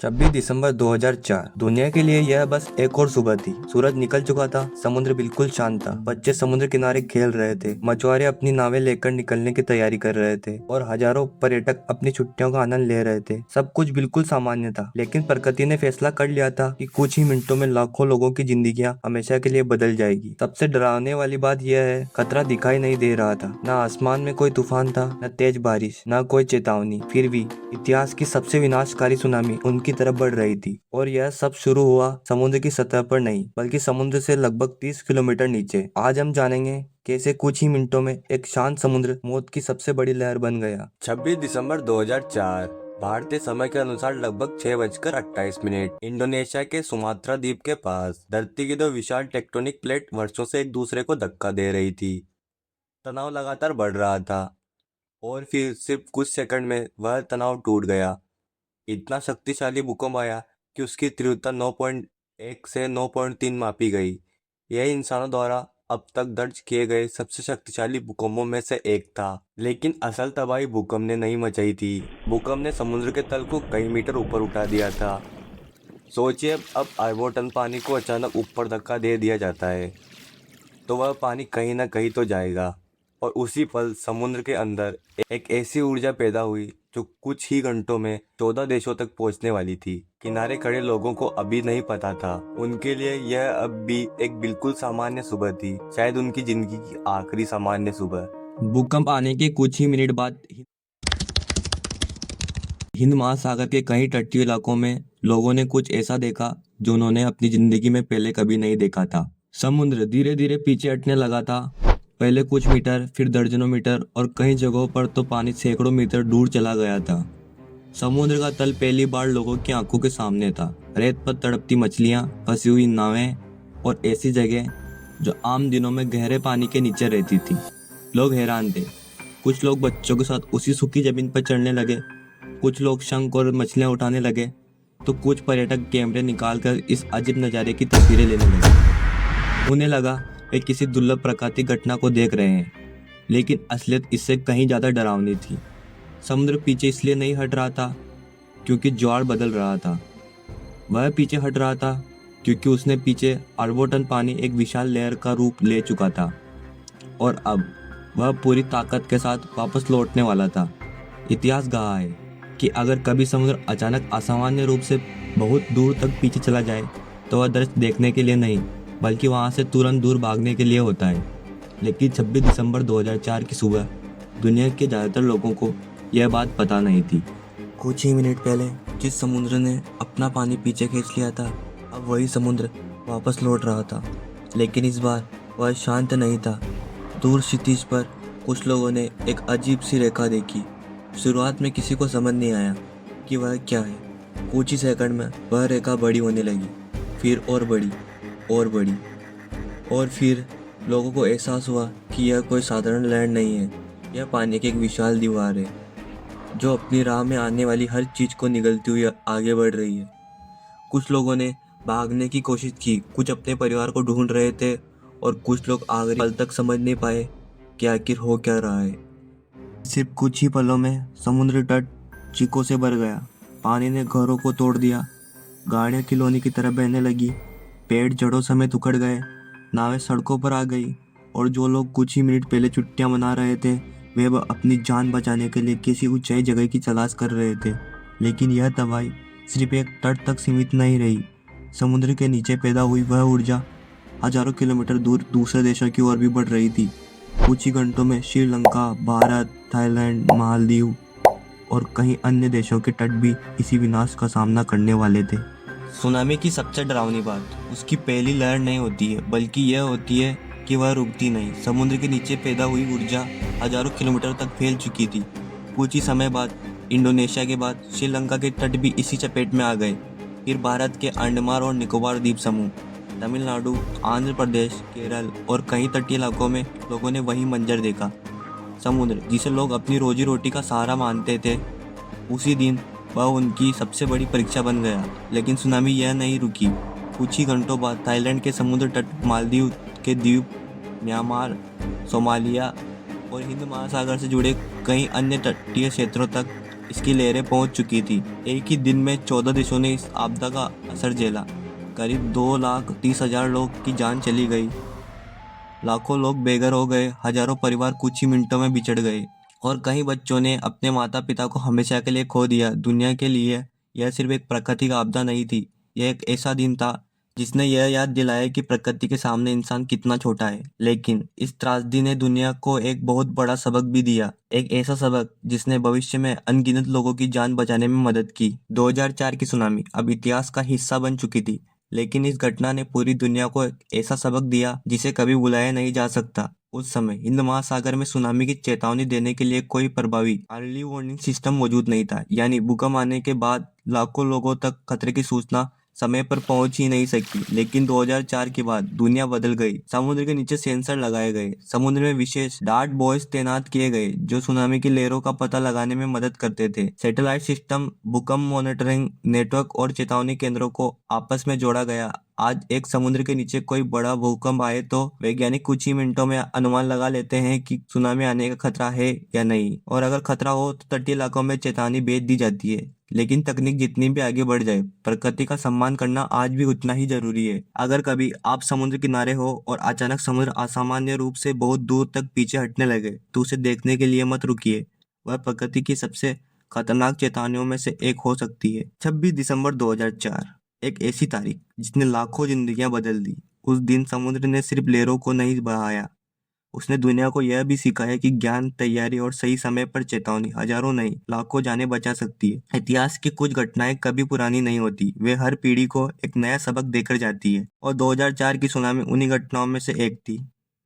26 दिसंबर 2004 दुनिया के लिए यह बस एक और सुबह थी। सूरज निकल चुका था, समुद्र बिल्कुल शांत था। बच्चे समुद्र किनारे खेल रहे थे, मछुआरे अपनी नावें लेकर निकलने की तैयारी कर रहे थे और हजारों पर्यटक अपनी छुट्टियों का आनंद ले रहे थे। सब कुछ बिल्कुल सामान्य था, लेकिन प्रकृति ने फैसला कर लिया था कि कुछ ही मिनटों में लाखों लोगों की जिंदगियां हमेशा के लिए बदल जाएगी। सबसे डरावने वाली बात यह है, खतरा दिखाई नहीं दे रहा था। न आसमान में कोई तूफान था, न तेज बारिश, न कोई चेतावनी। फिर भी इतिहास की सबसे विनाशकारी सुनामी उनकी तरफ बढ़ रही थी। और यह सब शुरू हुआ समुद्र की सतह पर नहीं, बल्कि समुद्र से लगभग 30 किलोमीटर नीचे। आज हम जानेंगे कैसे कुछ ही मिनटों में एक शांत समुद्र मौत की सबसे बड़ी लहर बन गया। 26 दिसंबर 2004 भारतीय समय के अनुसार लगभग 6:28 इंडोनेशिया के सुमात्रा द्वीप के पास धरती की दो विशाल टेक्टोनिक प्लेट वर्षों से एक दूसरे को धक्का दे रही थी। तनाव लगातार बढ़ रहा था और फिर सिर्फ कुछ सेकंड में वह तनाव टूट गया। इतना शक्तिशाली भूकंप आया कि उसकी तीव्रता 9.1 से 9.3 मापी गई। यह इंसानों द्वारा अब तक दर्ज किए गए सबसे शक्तिशाली भूकंपों में से एक था। लेकिन असल तबाही भूकंप ने नहीं मचाई थी। भूकंप ने समुद्र के तल को कई मीटर ऊपर उठा दिया था। सोचिए, अब अरबों टन पानी को अचानक ऊपर धक्का दे दिया जाता है तो वह पानी कहीं ना कहीं तो जाएगा। और उसी पल समुद्र के अंदर एक ऐसी ऊर्जा पैदा हुई जो कुछ ही घंटों में 14 देशों तक पहुंचने वाली थी। किनारे खड़े लोगों को अभी नहीं पता था, उनके लिए यह अब भी एक बिल्कुल सामान्य सुबह थी, शायद उनकी जिंदगी की आखिरी सामान्य सुबह। भूकंप आने के कुछ ही मिनट बाद हिंद महासागर के कई तटीय इलाकों में लोगों ने कुछ ऐसा देखा जो उन्होंने अपनी जिंदगी में पहले कभी नहीं देखा था। समुद्र धीरे धीरे पीछे हटने लगा था। पहले कुछ मीटर, फिर दर्जनों मीटर और कई जगहों पर तो पानी सैकड़ों मीटर दूर चला गया था। समुद्र का तल पहली बार लोगों की आंखों के सामने था। रेत पर तड़पती मछलियां, फंसी हुई नावें और ऐसी जगह जो आम दिनों में गहरे पानी के नीचे रहती थी। लोग हैरान थे। कुछ लोग बच्चों के साथ उसी सूखी जमीन पर चढ़ने लगे, कुछ लोग शंख और मछलियां उठाने लगे, तो कुछ पर्यटक कैमरे निकालकर इस अजीब नज़ारे की तस्वीरें लेने लगे। उन्हें लगा वे किसी दुर्लभ प्राकृतिक घटना को देख रहे हैं, लेकिन असलियत इससे कहीं ज़्यादा डरावनी थी। समुद्र पीछे इसलिए नहीं हट रहा था क्योंकि ज्वार बदल रहा था। वह पीछे हट रहा था क्योंकि उसने पीछे अरबों टन पानी एक विशाल लहर का रूप ले चुका था और अब वह पूरी ताकत के साथ वापस लौटने वाला था। इतिहास गवाह है कि अगर कभी समुद्र अचानक असामान्य रूप से बहुत दूर तक पीछे चला जाए तो वह दृश्य देखने के लिए नहीं, बल्कि वहां से तुरंत दूर भागने के लिए होता है। लेकिन 26 दिसंबर 2004 की सुबह दुनिया के ज़्यादातर लोगों को यह बात पता नहीं थी। कुछ ही मिनट पहले जिस समुद्र ने अपना पानी पीछे खींच लिया था, अब वही समुद्र वापस लौट रहा था। लेकिन इस बार वह शांत नहीं था। दूर क्षितिज पर कुछ लोगों ने एक अजीब सी रेखा देखी। शुरुआत में किसी को समझ नहीं आया कि वह क्या है। कुछ ही सेकंड में वह रेखा बड़ी होने लगी, फिर और बड़ी और बड़ी, और फिर लोगों को एहसास हुआ कि यह कोई साधारण लैंड नहीं है, यह पानी की एक विशाल दीवार है जो अपनी राह में आने वाली हर चीज़ को निगलती हुई आगे बढ़ रही है। कुछ लोगों ने भागने की कोशिश की, कुछ अपने परिवार को ढूंढ रहे थे और कुछ लोग आखिरी पल तक समझ नहीं पाए कि आखिर हो क्या रहा है। सिर्फ कुछ ही पलों में समुद्र तट चीखों से भर गया। पानी ने घरों को तोड़ दिया, गाड़ियाँ खिलौने की तरह बहने लगी, पेड़ जड़ों समेत उखड़ गए, नावें सड़कों पर आ गई और जो लोग कुछ ही मिनट पहले छुट्टियां मना रहे थे वे अब अपनी जान बचाने के लिए किसी ऊंचाई जगह की तलाश कर रहे थे। लेकिन यह तबाही सिर्फ एक तट तक सीमित नहीं रही। समुद्र के नीचे पैदा हुई वह ऊर्जा हजारों किलोमीटर दूर दूसरे देशों की ओर भी बढ़ रही थी। कुछ ही घंटों में श्रीलंका, भारत, थाईलैंड, मालदीव और कई अन्य देशों के तट भी इसी विनाश का सामना करने वाले थे। सुनामी की सबसे डरावनी बात उसकी पहली लहर नहीं होती है, बल्कि यह होती है कि वह रुकती नहीं। समुद्र के नीचे पैदा हुई ऊर्जा हजारों किलोमीटर तक फैल चुकी थी। कुछ ही समय बाद इंडोनेशिया के बाद श्रीलंका के तट भी इसी चपेट में आ गए। फिर भारत के अंडमान और निकोबार द्वीप समूह, तमिलनाडु, आंध्र प्रदेश, केरल और कई तटीय इलाकों में लोगों ने वही मंजर देखा। समुद्र जिसे लोग अपनी रोजी रोटी का सहारा मानते थे, उसी दिन वह उनकी सबसे बड़ी परीक्षा बन गया। लेकिन सुनामी यह नहीं रुकी। कुछ ही घंटों बाद थाईलैंड के समुद्र तट, मालदीव के द्वीप, म्यांमार, सोमालिया और हिंद महासागर से जुड़े कई अन्य तटीय क्षेत्रों तक इसकी लहरें पहुंच चुकी थी। एक ही दिन में 14 देशों ने इस आपदा का असर झेला। करीब 2,30,000 लोग की जान चली गई, लाखों लोग बेघर हो गए, हजारों परिवार कुछ ही मिनटों में बिछड़ गए और कई बच्चों ने अपने माता पिता को हमेशा के लिए खो दिया। दुनिया के लिए यह सिर्फ एक प्राकृतिक आपदा नहीं थी, यह एक ऐसा दिन था जिसने यह याद दिलाया कि प्रकृति के सामने इंसान कितना छोटा है। लेकिन इस त्रासदी ने दुनिया को एक बहुत बड़ा सबक भी दिया, एक ऐसा सबक जिसने भविष्य में अनगिनत लोगों की जान बचाने में मदद की। 2004 की सुनामी अब इतिहास का हिस्सा बन चुकी थी, लेकिन इस घटना ने पूरी दुनिया को एक ऐसा सबक दिया जिसे कभी भुलाया नहीं जा सकता। उस समय हिंद महासागर में सुनामी की चेतावनी देने के लिए कोई प्रभावी अर्ली वार्निंग सिस्टम मौजूद नहीं था, यानी भूकंप आने के बाद लाखों लोगों तक खतरे की सूचना समय पर पहुंच ही नहीं सकी। लेकिन 2004 के बाद दुनिया बदल गई। समुद्र के नीचे सेंसर लगाए गए, समुद्र में विशेष डार्ट बॉयज तैनात किए गए जो सुनामी की लहरों का पता लगाने में मदद करते थे। सैटेलाइट सिस्टम, भूकंप मॉनिटरिंग नेटवर्क और चेतावनी केंद्रों को आपस में जोड़ा गया। आज एक समुद्र के नीचे कोई बड़ा भूकंप आए तो वैज्ञानिक कुछ ही मिनटों में अनुमान लगा लेते हैं कि सुनामी आने का खतरा है या नहीं, और अगर खतरा हो तो तटीय इलाकों में चेतावनी भेज दी जाती है। लेकिन तकनीक जितनी भी आगे बढ़ जाए, प्रकृति का सम्मान करना आज भी उतना ही जरूरी है। अगर कभी आप समुद्र किनारे हो और अचानक समुद्र असामान्य रूप से बहुत दूर तक पीछे हटने लगे, तो उसे देखने के लिए मत रुकिए। वह प्रकृति की सबसे खतरनाक चेतावनियों में से एक हो सकती है। 26 दिसंबर 2004, एक ऐसी तारीख जिसने लाखों जिंदगियां बदल दी। उस दिन समुद्र ने सिर्फ लहरों को नहीं बहाया, उसने दुनिया को यह भी सिखाया कि ज्ञान, तैयारी और सही समय पर चेतावनी हजारों नहीं लाखों जानें बचा सकती है। इतिहास की कुछ घटनाएं कभी पुरानी नहीं होती, वे हर पीढ़ी को एक नया सबक देकर जाती है, और 2004 की सुनामी उन्हीं घटनाओं में से एक थी।